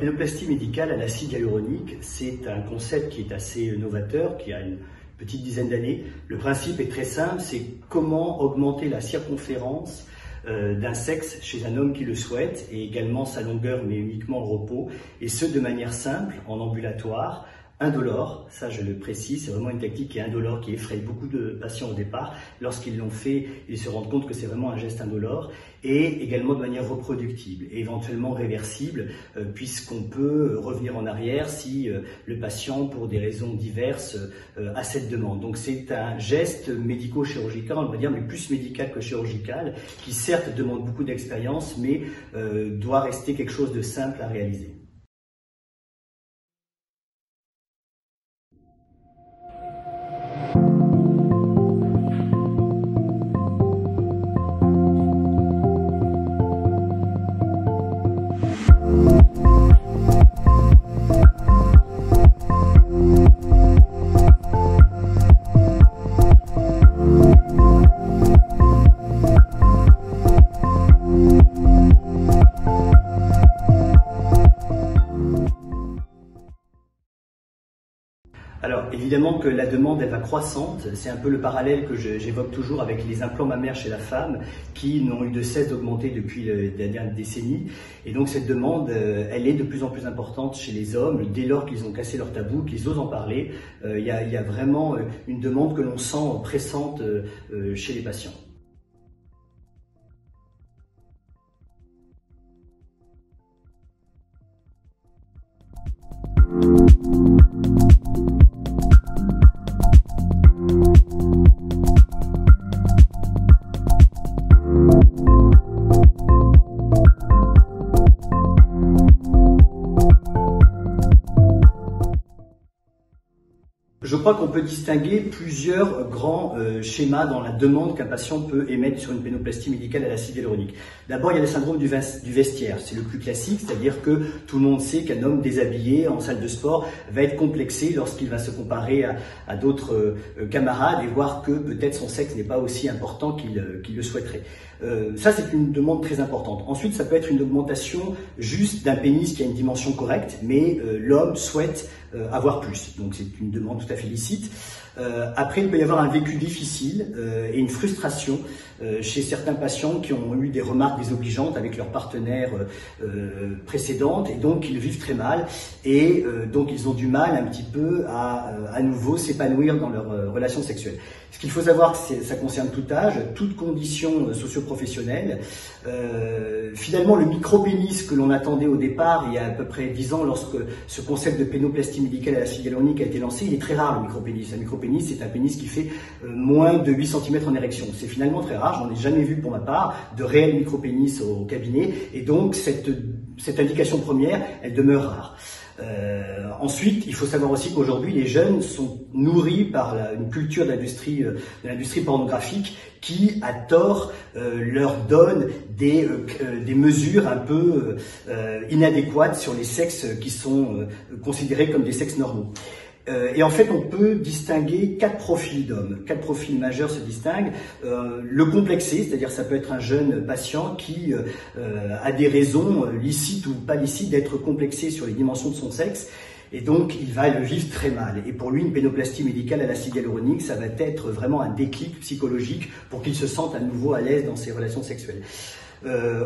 pénoplastie médicale à l'acide hyaluronique, c'est un concept qui est assez novateur, qui a une petite dizaine d'années. Le principe est très simple, c'est comment augmenter la circonférence d'un sexe chez un homme qui le souhaite, et également sa longueur, mais uniquement au repos, et ce de manière simple, en ambulatoire, indolore. Ça je le précise, c'est vraiment une technique qui est indolore, qui effraie beaucoup de patients au départ. Lorsqu'ils l'ont fait, ils se rendent compte que c'est vraiment un geste indolore, et également de manière reproductible, et éventuellement réversible, puisqu'on peut revenir en arrière si le patient, pour des raisons diverses, a cette demande. Donc c'est un geste médico-chirurgical, on va dire, mais plus médical que chirurgical, qui certes demande beaucoup d'expérience, mais doit rester quelque chose de simple à réaliser. Alors évidemment que la demande elle va croissante, c'est un peu le parallèle que j'évoque toujours avec les implants mammaires chez la femme qui n'ont eu de cesse d'augmenter depuis la dernière décennie, et donc cette demande elle est de plus en plus importante chez les hommes dès lors qu'ils ont cassé leur tabou, qu'ils osent en parler. Il y a vraiment une demande que l'on sent pressante chez les patients. Je crois qu'on peut distinguer plusieurs grands schémas dans la demande qu'un patient peut émettre sur une pénoplastie médicale à l'acide hyaluronique. D'abord, il y a le syndrome du vestiaire. C'est le plus classique, c'est-à-dire que tout le monde sait qu'un homme déshabillé en salle de sport va être complexé lorsqu'il va se comparer à d'autres camarades et voir que peut-être son sexe n'est pas aussi important qu'il le souhaiterait. Ça, c'est une demande très importante. Ensuite, ça peut être une augmentation juste d'un pénis qui a une dimension correcte, mais l'homme souhaite avoir plus. Donc, c'est une demande tout à fait licite. Après, il peut y avoir un vécu difficile et une frustration chez certains patients qui ont eu des remarques désobligeantes avec leur partenaire précédente, et donc ils vivent très mal, et donc ils ont du mal un petit peu à nouveau s'épanouir dans leur relation sexuelle. Ce qu'il faut savoir, c'est que ça concerne tout âge, toute condition socio-professionnelle. Finalement, le micro-pénis que l'on attendait au départ, il y a à peu près 10 ans, lorsque ce concept de pénoplastie médicale à l'acide hyaluronique a été lancé, il est très rare, le micro-pénis. Un micro-pénis, c'est un pénis qui fait moins de 8 cm en érection. C'est finalement très rare, j'en ai jamais vu pour ma part de réel micro-pénis au cabinet, et donc cette indication première, elle demeure rare. Ensuite, il faut savoir aussi qu'aujourd'hui, les jeunes sont nourris par une culture de l'industrie pornographique qui, à tort, leur donne des mesures un peu inadéquates sur les sexes qui sont considérés comme des sexes normaux. Et en fait, on peut distinguer 4 profils d'hommes. 4 profils majeurs se distinguent. Le complexé, c'est-à-dire ça peut être un jeune patient qui a des raisons licites ou pas licites d'être complexé sur les dimensions de son sexe, et donc il va le vivre très mal. Et pour lui, une pénoplastie médicale à l'acide hyaluronique, ça va être vraiment un déclic psychologique pour qu'il se sente à nouveau à l'aise dans ses relations sexuelles.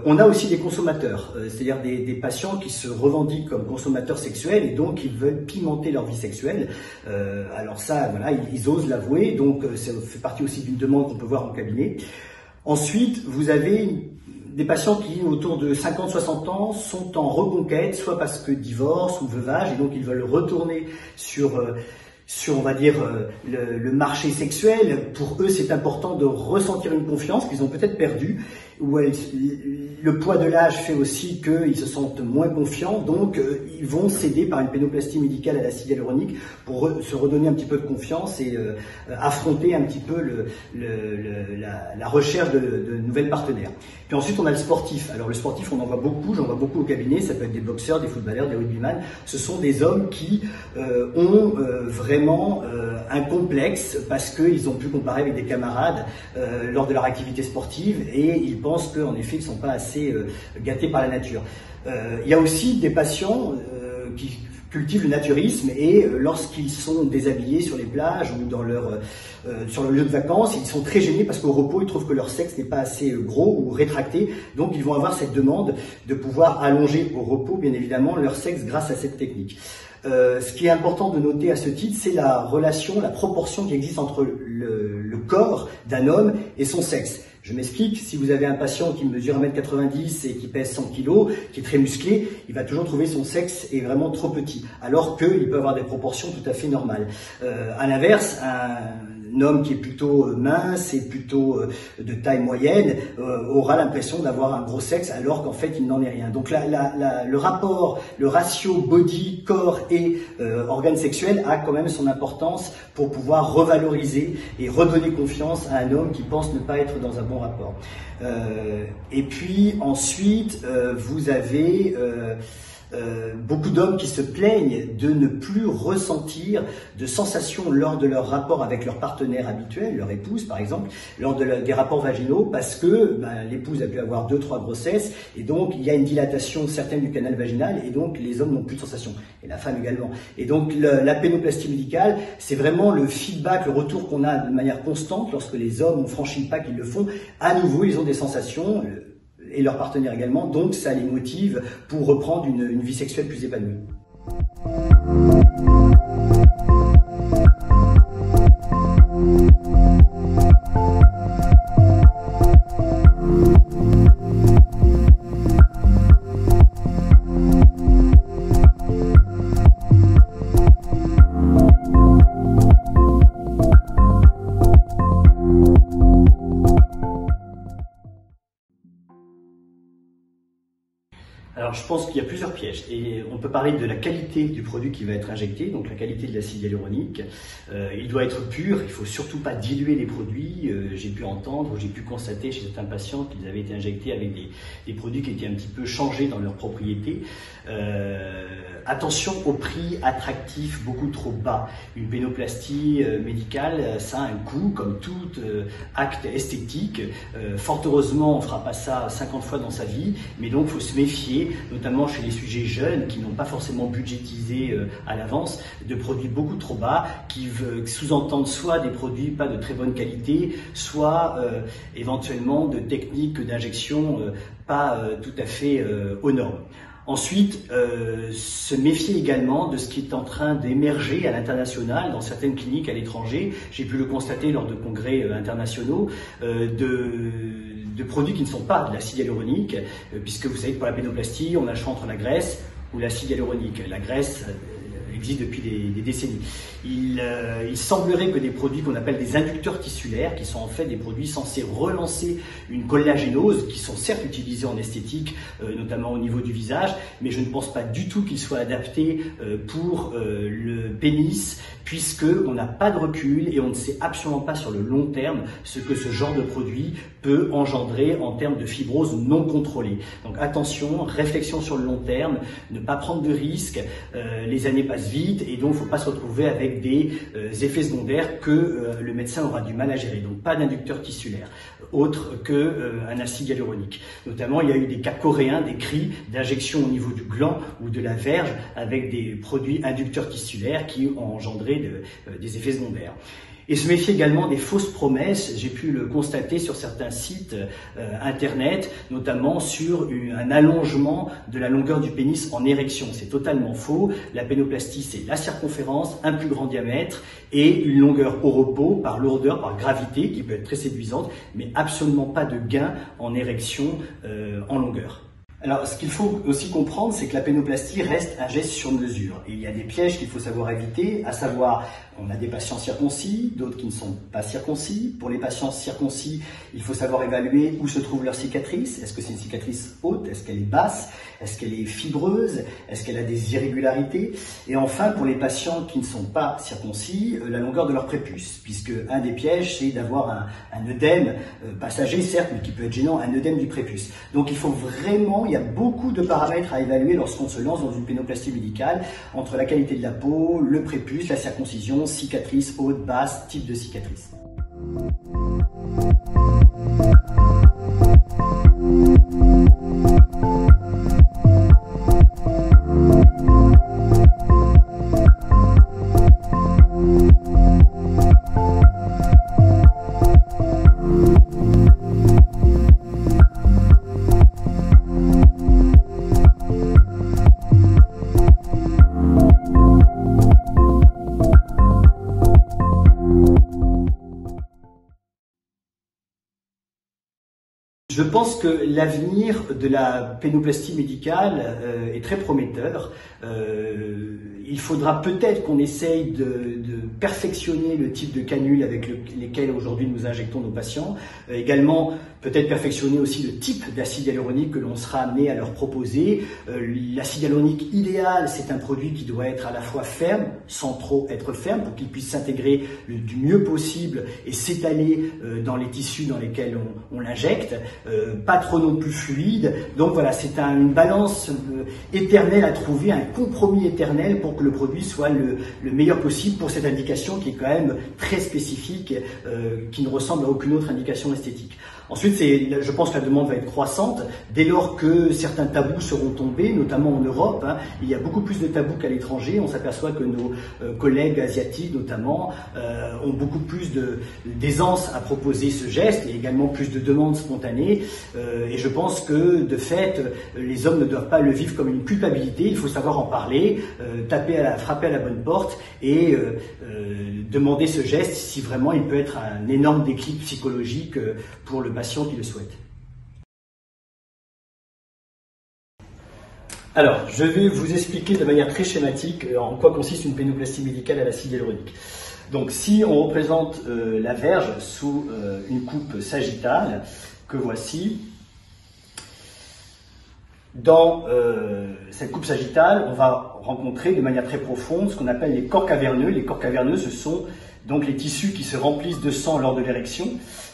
On a aussi des consommateurs, c'est-à-dire des patients qui se revendiquent comme consommateurs sexuels, et donc ils veulent pimenter leur vie sexuelle. Alors ça, voilà, ils osent l'avouer, donc ça fait partie aussi d'une demande qu'on peut voir en cabinet. Ensuite, vous avez des patients qui, autour de 50-60 ans, sont en reconquête, soit parce que divorce ou veuvage, et donc ils veulent retourner sur on va dire, le marché sexuel. Pour eux, c'est important de ressentir une confiance qu'ils ont peut-être perdue, ou le poids de l'âge fait aussi qu'ils se sentent moins confiants, donc ils vont céder par une pénoplastie médicale à l'acide hyaluronique pour se redonner un petit peu de confiance et affronter un petit peu la recherche de nouvelles partenaires. Puis ensuite, on a le sportif. Alors le sportif, on en voit beaucoup, j'en vois beaucoup au cabinet, ça peut être des boxeurs, des footballeurs, des rugbyman. Ce sont des hommes qui ont vraiment vraiment un complexe parce qu'ils ont pu comparer avec des camarades lors de leur activité sportive et ils pensent qu'en effet, ils ne sont pas assez gâtés par la nature. Il y a aussi des patients qui cultivent le naturisme et lorsqu'ils sont déshabillés sur les plages ou dans sur le lieu de vacances, ils sont très gênés parce qu'au repos, ils trouvent que leur sexe n'est pas assez gros ou rétracté. Donc, ils vont avoir cette demande de pouvoir allonger au repos, bien évidemment, leur sexe grâce à cette technique. Ce qui est important de noter à ce titre, c'est la relation, la proportion qui existe entre le corps d'un homme et son sexe. Je m'explique, si vous avez un patient qui mesure 1m90 et qui pèse 100 kg, qui est très musclé, il va toujours trouver son sexe est vraiment trop petit, alors qu'il peut avoir des proportions tout à fait normales. À l'inverse, un homme qui est plutôt mince et plutôt de taille moyenne aura l'impression d'avoir un gros sexe alors qu'en fait il n'en est rien. Donc le rapport, le ratio body, corps et organes sexuels a quand même son importance pour pouvoir revaloriser et redonner confiance à un homme qui pense ne pas être dans un bon rapport. Et puis ensuite vous avez beaucoup d'hommes qui se plaignent de ne plus ressentir de sensations lors de leur rapport avec leur partenaire habituel, leur épouse par exemple, lors des rapports vaginaux parce que l'épouse a pu avoir 2-3 grossesses et donc il y a une dilatation certaine du canal vaginal et donc les hommes n'ont plus de sensations et la femme également. Et donc la pénoplastie médicale, c'est vraiment le feedback, le retour qu'on a de manière constante lorsque les hommes ont franchi le pas qu'ils le font. À nouveau, ils ont des sensations et leur partenaire également, donc ça les motive pour reprendre une vie sexuelle plus épanouie. Alors je pense qu'il y a plusieurs pièges et on peut parler de la qualité du produit qui va être injecté, donc la qualité de l'acide hyaluronique. Il doit être pur, il ne faut surtout pas diluer les produits. J'ai pu entendre, j'ai pu constater chez certains patients qu'ils avaient été injectés avec des produits qui étaient un petit peu changés dans leurs propriétés. Attention au prix attractif beaucoup trop bas. Une pénoplastie médicale, ça a un coût comme tout acte esthétique. Fort heureusement, on ne fera pas ça 50 fois dans sa vie, mais donc il faut se méfier, notamment chez les sujets jeunes qui n'ont pas forcément budgétisé à l'avance, de produits beaucoup trop bas qui sous-entendent soit des produits pas de très bonne qualité, soit éventuellement de techniques d'injection pas tout à fait aux normes. Ensuite, se méfier également de ce qui est en train d'émerger à l'international dans certaines cliniques à l'étranger. J'ai pu le constater lors de congrès internationaux de produits qui ne sont pas de l'acide hyaluronique, puisque vous savez que pour la pénoplastie, on a le choix entre la graisse ou l'acide hyaluronique. La graisse existe depuis des décennies. Il semblerait que des produits qu'on appelle des inducteurs tissulaires, qui sont en fait des produits censés relancer une collagénose, qui sont certes utilisés en esthétique, notamment au niveau du visage, mais je ne pense pas du tout qu'ils soient adaptés pour le pénis, puisqu'on n'a pas de recul et on ne sait absolument pas sur le long terme ce que ce genre de produit peut engendrer en termes de fibrose non contrôlée. Donc attention, réflexion sur le long terme, ne pas prendre de risques, les années passent vite et donc il ne faut pas se retrouver avec des effets secondaires que le médecin aura du mal à gérer. Donc pas d'inducteur tissulaire, autre qu'un acide hyaluronique. Notamment, il y a eu des cas coréens, des cris d'injection au niveau du gland ou de la verge avec des produits inducteurs tissulaires qui ont engendré des effets secondaires. Et se méfier également des fausses promesses, j'ai pu le constater sur certains sites internet, notamment sur un allongement de la longueur du pénis en érection. C'est totalement faux. La pénoplastie, c'est la circonférence, un plus grand diamètre et une longueur au repos par lourdeur, par gravité, qui peut être très séduisante, mais absolument pas de gain en érection en longueur. Alors, ce qu'il faut aussi comprendre, c'est que la pénoplastie reste un geste sur mesure. Et il y a des pièges qu'il faut savoir éviter, à savoir, on a des patients circoncis, d'autres qui ne sont pas circoncis. Pour les patients circoncis, il faut savoir évaluer où se trouve leur cicatrice. Est-ce que c'est une cicatrice haute? Est-ce qu'elle est basse? Est-ce qu'elle est fibreuse? Est-ce qu'elle a des irrégularités? Et enfin, pour les patients qui ne sont pas circoncis, la longueur de leur prépuce, puisque un des pièges, c'est d'avoir un œdème passager, certes, mais qui peut être gênant, un œdème du prépuce. Donc il faut vraiment il y a beaucoup de paramètres à évaluer lorsqu'on se lance dans une pénoplastie médicale, entre la qualité de la peau, le prépuce, la circoncision, cicatrice haute, basse, type de cicatrice. Je pense que l'avenir de la pénoplastie médicale est très prometteur. Il faudra peut-être qu'on essaye de perfectionner le type de canule avec lesquels aujourd'hui nous injectons nos patients. Également, peut-être perfectionner aussi le type d'acide hyaluronique que l'on sera amené à leur proposer. L'acide hyaluronique idéal, c'est un produit qui doit être à la fois ferme, sans trop être ferme, pour qu'il puisse s'intégrer du mieux possible et s'étaler dans les tissus dans lesquels on l'injecte. Pas trop non plus fluide. Donc voilà, c'est une balance éternelle à trouver, un compromis éternel pour que le produit soit le meilleur possible pour cette indication qui est quand même très spécifique, qui ne ressemble à aucune autre indication esthétique. Ensuite, je pense que la demande va être croissante dès lors que certains tabous seront tombés, notamment en Europe. Il y a beaucoup plus de tabous qu'à l'étranger. On s'aperçoit que nos collègues asiatiques, notamment, ont beaucoup plus d'aisance à proposer ce geste et également plus de demandes spontanées. Et je pense que, de fait, les hommes ne doivent pas le vivre comme une culpabilité. Il faut savoir en parler, frapper à la bonne porte et demander ce geste si vraiment il peut être un énorme déclic psychologique pour le patient qui le souhaite. Alors, je vais vous expliquer de manière très schématique en quoi consiste une pénoplastie médicale à l'acide hyaluronique. Donc, si on représente la verge sous une coupe sagittale, que voici, dans cette coupe sagittale, on va rencontrer de manière très profonde ce qu'on appelle les corps caverneux. Les corps caverneux, ce sont donc les tissus qui se remplissent de sang lors de l'érection.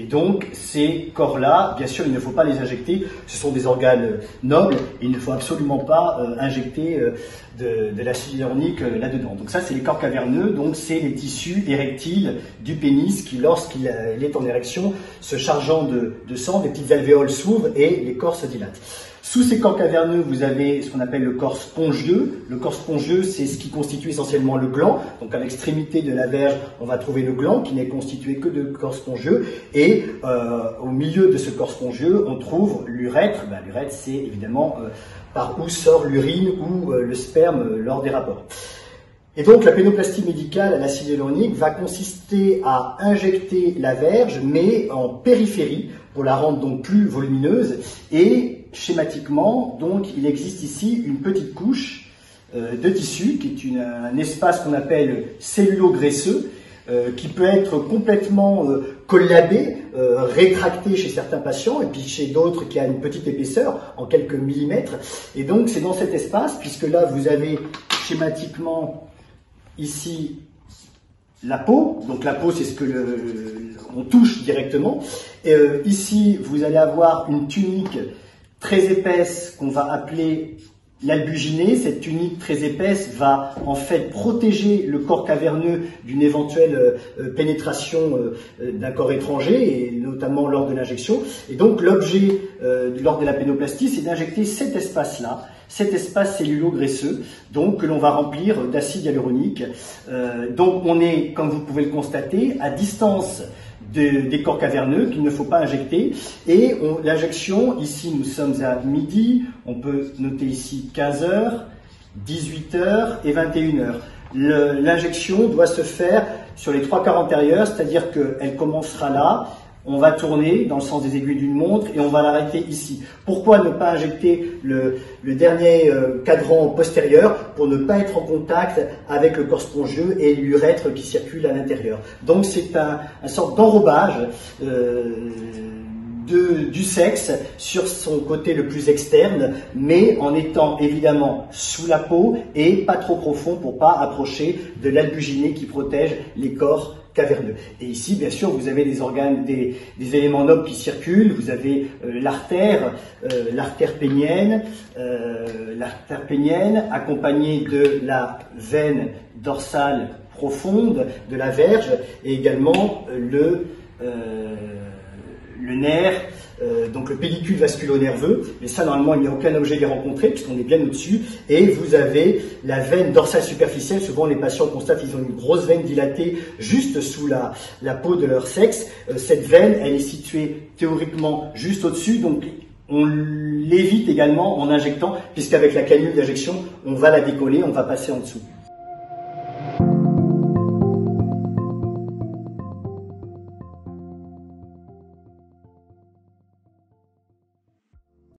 Et donc, ces corps-là, bien sûr, il ne faut pas les injecter. Ce sont des organes nobles. Et il ne faut absolument pas injecter de l'acide hyaluronique là-dedans. Donc ça, c'est les corps caverneux. Donc, c'est les tissus érectiles du pénis qui, lorsqu'il est en érection, se chargeant de sang, des petites alvéoles s'ouvrent et les corps se dilatent. Sous ces corps caverneux, vous avez ce qu'on appelle le corps spongieux. Le corps spongieux, c'est ce qui constitue essentiellement le gland. Donc à l'extrémité de la verge, on va trouver le gland qui n'est constitué que de corps spongieux. Et au milieu de ce corps spongieux, on trouve l'urètre. L'urètre, c'est évidemment par où sort l'urine ou le sperme lors des rapports. Et donc la pénoplastie médicale à l'acide hyaluronique va consister à injecter la verge, mais en périphérie, pour la rendre donc plus volumineuse. Et schématiquement, donc, il existe ici une petite couche de tissu, qui est un espace qu'on appelle cellulo-graisseux, qui peut être complètement collabé, rétracté chez certains patients, et puis chez d'autres qui a une petite épaisseur, en quelques millimètres. Et donc, c'est dans cet espace, puisque là, vous avez schématiquement ici la peau. Donc la peau, c'est ce que on touche directement. Et ici, vous allez avoir une tunique très épaisse qu'on va appeler l'albuginée. Cette tunique très épaisse va en fait protéger le corps caverneux d'une éventuelle pénétration d'un corps étranger, et notamment lors de l'injection. Et donc l'objet lors de la pénoplastie, c'est d'injecter cet espace-là, cet espace cellulo-graisseux, donc que l'on va remplir d'acide hyaluronique. Donc on est, comme vous pouvez le constater, à distance des corps caverneux qu'il ne faut pas injecter. Et l'injection, ici nous sommes à midi, on peut noter ici 15h, 18h et 21h. L'injection doit se faire sur les 3 quarts antérieurs, c'est-à-dire qu'elle commencera là, on va tourner dans le sens des aiguilles d'une montre et on va l'arrêter ici. Pourquoi ne pas injecter le dernier cadran postérieur? Pour ne pas être en contact avec le corps spongieux et l'urètre qui circule à l'intérieur. Donc c'est un sorte d'enrobage du sexe sur son côté le plus externe, mais en étant évidemment sous la peau et pas trop profond pour pas approcher de l'albuginée qui protège les corps caverneux. Et ici, bien sûr, vous avez des organes, des éléments nobles qui circulent. Vous avez l'artère pénienne, accompagnée de la veine dorsale profonde de la verge, et également le nerf, donc le pédicule vasculo-nerveux, mais ça normalement il n'y a aucun objet à les rencontrer puisqu'on est bien au-dessus, et vous avez la veine dorsale superficielle. Souvent les patients constatent qu'ils ont une grosse veine dilatée juste sous la peau de leur sexe. Cette veine, elle est située théoriquement juste au-dessus, donc on l'évite également en injectant, puisqu'avec la canule d'injection, on va la décoller, on va passer en dessous.